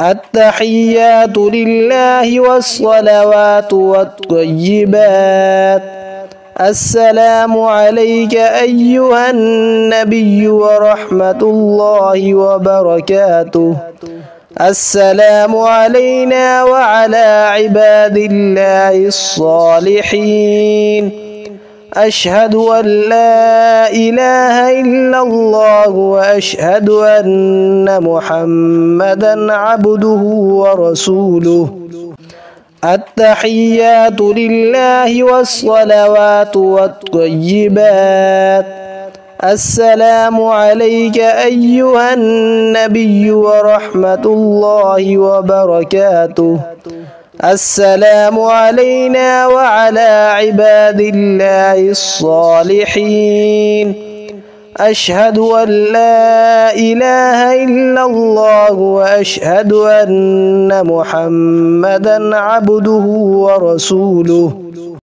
التحيات لله والصلوات والطيبات. السلام عليك أيها النبي ورحمة الله وبركاته. السلام علينا وعلى عباد الله الصالحين. أشهد أن لا إله إلا الله وأشهد أن محمدا عبده ورسوله. التحيات لله والصلوات والطيبات. السلام عليك أيها النبي ورحمة الله وبركاته. السلام علينا وعلى عباد الله الصالحين. أشهد أن لا إله إلا الله وأشهد أن محمدا عبده ورسوله.